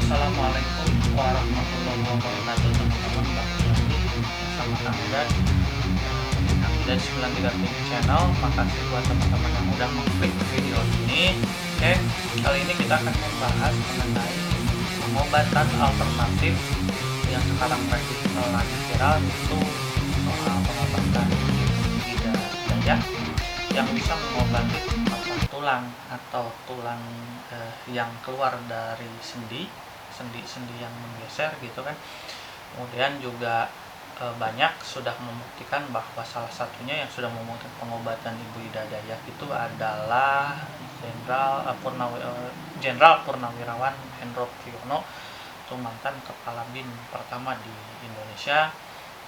Assalamualaikum warahmatullahi wabarakatuh teman-teman. Balik lagi bersama Kang Idan, Kang Idan 937 Channel. Makasih buat teman-teman yang udah mengklik video ini. Oke, kali ini kita akan membahas mengenai pengobatan alternatif yang sekarang lagi viral, yaitu soal pengobatan lidah daya yang bisa mengobati patah tulang atau tulang yang keluar dari sendi yang menggeser gitu kan. Kemudian juga banyak sudah membuktikan bahwa salah satunya yang sudah membuktikan pengobatan ibu ida Dayak itu adalah Jenderal Purnawirawan Hendro Priyono, itu mantan kepala BIN pertama di Indonesia.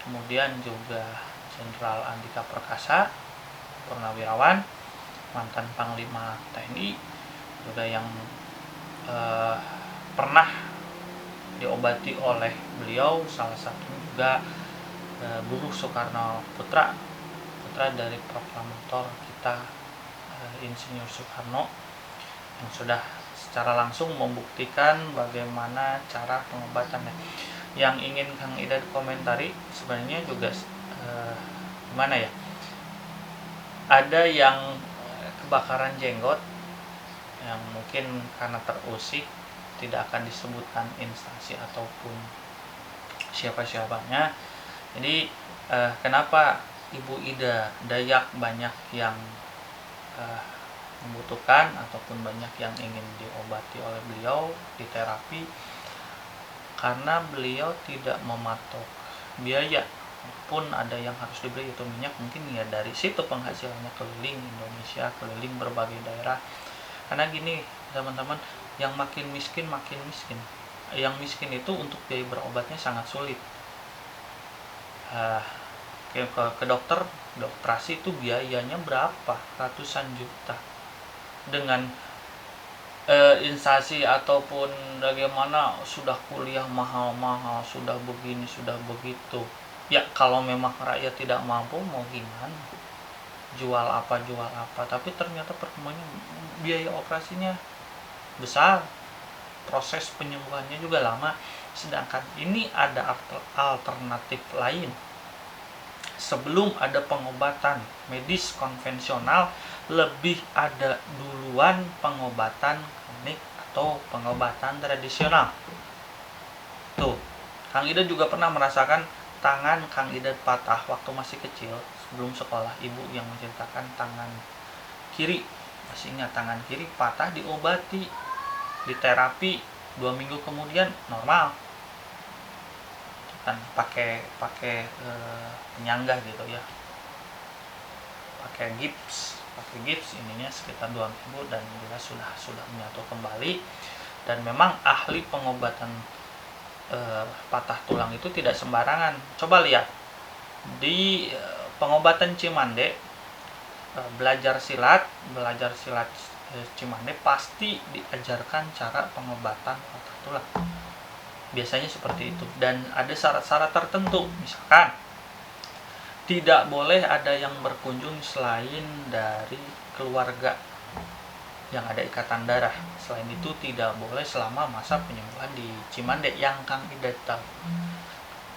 Kemudian juga Jenderal Andika Perkasa, Purnawirawan, mantan Panglima TNI, juga yang pernah diobati oleh beliau. Salah satunya juga Buruh Soekarno Putra dari proklamator kita, Insinyur Soekarno, yang sudah secara langsung membuktikan bagaimana cara pengobatannya. Yang ingin Kang Ida komentari sebenarnya juga gimana ya, ada yang kebakaran jenggot yang mungkin karena terusik, tidak akan disebutkan instansi ataupun siapa-siapanya. Jadi kenapa Ibu Ida Dayak banyak yang membutuhkan ataupun banyak yang ingin diobati oleh beliau, diterapi, karena beliau tidak mematok biaya. Pun ada yang harus dibeli, itu minyak mungkin ya dari situ penghasilannya, keliling Indonesia, keliling berbagai daerah. Karena gini teman-teman, yang makin miskin. Yang miskin itu untuk biaya berobatnya sangat sulit. Ke dokter, operasi itu biayanya berapa? Ratusan juta. Dengan instansi ataupun bagaimana sudah kuliah mahal-mahal, sudah begini, sudah begitu. Ya kalau memang rakyat tidak mampu mau gimana? Jual apa. Tapi ternyata perkembangannya biaya operasinya besar, proses penyembuhannya juga lama. Sedangkan ini ada alternatif lain. Sebelum ada pengobatan medis konvensional, lebih ada duluan pengobatan klinik atau pengobatan tradisional. Tuh, Kang Ida juga pernah merasakan tangan Kang Ida patah waktu masih kecil sebelum sekolah. Ibu yang menceritakan tangan kiri, masih ingat, tangan kiri patah, diobati, diterapi, 2 minggu kemudian normal kan, pakai penyangga gitu ya, pakai gips ininya sekitar 2 minggu dan dia sudah menyatu kembali. Dan memang ahli pengobatan patah tulang itu tidak sembarangan. Coba lihat di pengobatan Cimande, belajar silat Cimande pasti diajarkan cara pengobatan patah tulang. Biasanya seperti itu, dan ada syarat-syarat tertentu. Misalkan tidak boleh ada yang berkunjung selain dari keluarga yang ada ikatan darah. Selain itu tidak boleh selama masa penyembuhan di Cimande yang Kang Ida tahu.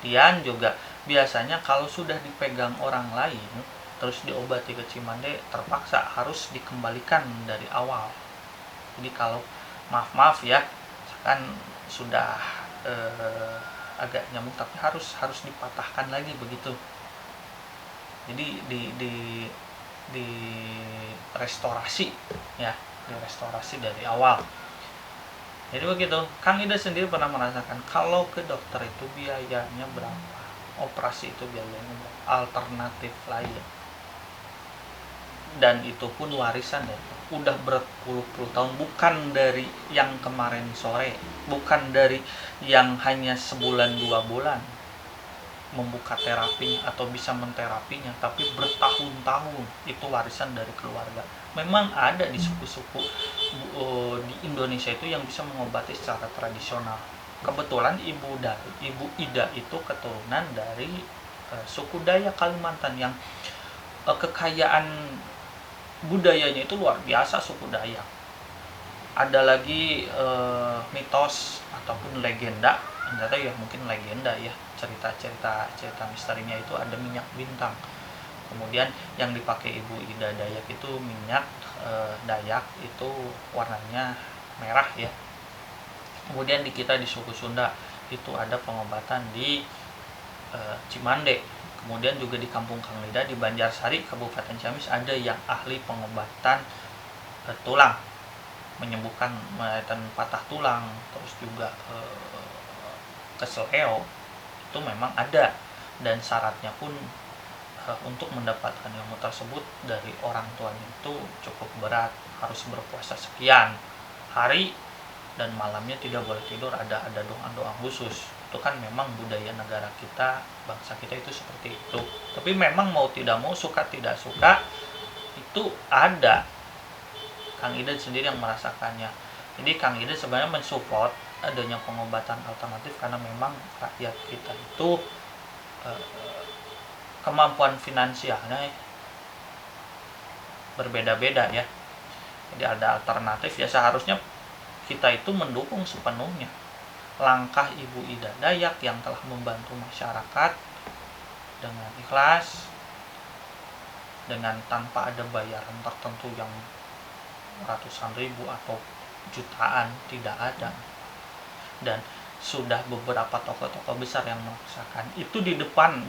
Kemudian juga biasanya kalau sudah dipegang orang lain terus diobati ke Cimande, terpaksa harus dikembalikan dari awal. Jadi kalau maaf ya, kan sudah agak nyambung tapi harus dipatahkan lagi begitu. Jadi di restorasi ya, restorasi dari awal. Jadi begitu. Kang Ida sendiri pernah merasakan kalau ke dokter itu biayanya berapa, operasi itu biayanya berapa, alternatif lain. Dan itu pun warisan ya, udah berpuluh-puluh tahun, bukan dari yang kemarin sore, bukan dari yang hanya sebulan 2 bulan membuka terapi atau bisa menterapinya, tapi bertahun-tahun. Itu warisan dari keluarga. Memang ada di suku-suku di Indonesia itu yang bisa mengobati secara tradisional. Kebetulan Ibu Ida itu keturunan dari suku Dayak Kalimantan yang kekayaan budayanya itu luar biasa. Suku Dayak ada lagi mitos ataupun legenda, ternyata ya mungkin legenda ya, cerita misterinya itu ada minyak bintang. Kemudian yang dipakai Ibu Ida Dayak itu minyak Dayak itu warnanya merah ya. Kemudian di kita di suku Sunda itu ada pengobatan di Cimande. Kemudian juga di Kampung Kang Lida di Banjarsari Kabupaten Ciamis ada yang ahli pengobatan tulang, menyembuhkan patah tulang, terus juga keseleo itu memang ada, dan syaratnya pun untuk mendapatkan ilmu tersebut dari orang tuanya itu cukup berat, harus berpuasa sekian hari dan malamnya tidak boleh tidur, ada doa-doa khusus. Itu kan memang budaya negara kita, bangsa kita itu seperti itu. Tapi memang mau tidak mau, suka tidak suka, itu ada. Kang Ida sendiri yang merasakannya. Jadi Kang Ida sebenarnya mensupport adanya pengobatan alternatif karena memang rakyat kita itu kemampuan finansialnya berbeda-beda ya. Jadi ada alternatif ya, seharusnya kita itu mendukung sepenuhnya langkah Ibu Ida Dayak yang telah membantu masyarakat dengan ikhlas, dengan tanpa ada bayaran tertentu yang ratusan ribu atau jutaan, tidak ada. Dan sudah beberapa tokoh-tokoh besar yang merasakan itu di depan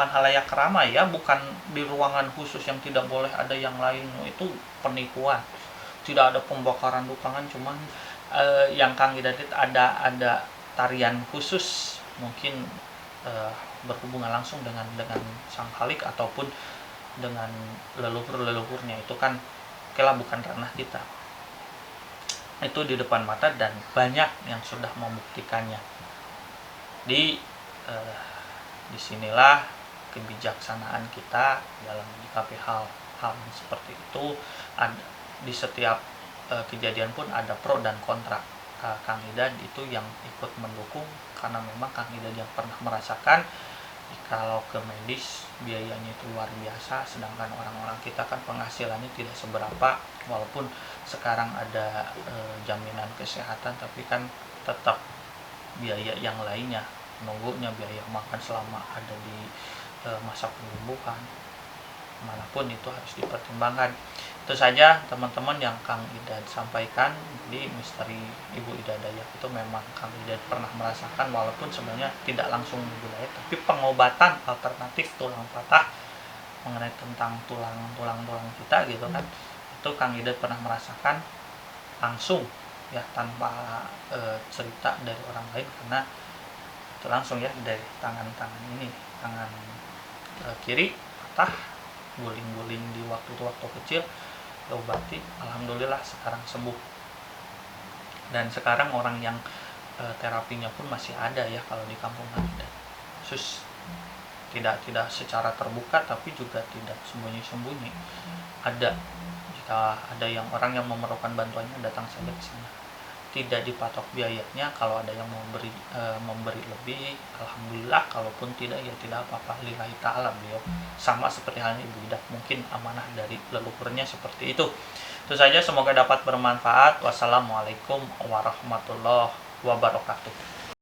halayak ramai ya, bukan di ruangan khusus yang tidak boleh ada yang lain. Itu penipuan, tidak ada pembakaran dukangan, cuman yang Kang Ida ada tarian khusus, mungkin berhubungan langsung dengan sang khalik ataupun dengan leluhurnya, itu kan kela bukan ranah kita. Itu di depan mata dan banyak yang sudah membuktikannya. Disinilah kebijaksanaan kita dalam menyikapi hal seperti itu. Di setiap kejadian pun ada pro dan kontra. Kang Ida itu yang ikut mendukung karena memang Kang Ida yang pernah merasakan kalau ke medis biayanya itu luar biasa, sedangkan orang-orang kita kan penghasilannya tidak seberapa, walaupun sekarang ada jaminan kesehatan, tapi kan tetap biaya yang lainnya, nunggunya, biaya makan selama ada di masa penyembuhan, manapun itu harus dipertimbangkan. Itu saja teman-teman yang Kang Ida sampaikan. Jadi misteri Ibu Ida Dayak itu memang Kang Ida pernah merasakan, walaupun sebenarnya tidak langsung di budaya, tapi pengobatan alternatif tulang patah, mengenai tentang tulang kita gitu kan, itu Kang Ida pernah merasakan langsung ya, tanpa cerita dari orang lain, karena itu langsung ya dari tangan ini, tangan kiri patah, guling-guling di waktu kecil, diobati, alhamdulillah sekarang sembuh. Dan sekarang orang yang terapinya pun masih ada ya kalau di kampung ada. Khusus tidak secara terbuka, tapi juga tidak sembunyi-sembunyi. Ada, jika ada yang orang yang memerlukan bantuannya, datang saja ke sana. Tidak dipatok biayanya, kalau ada yang memberi lebih, alhamdulillah, kalaupun tidak ya tidak apa-apa, lillahi ta'ala. Beliau sama seperti halnya Ibu Ida, mungkin amanah dari leluhurnya seperti itu. Itu saja, semoga dapat bermanfaat. Wassalamualaikum warahmatullahi wabarakatuh.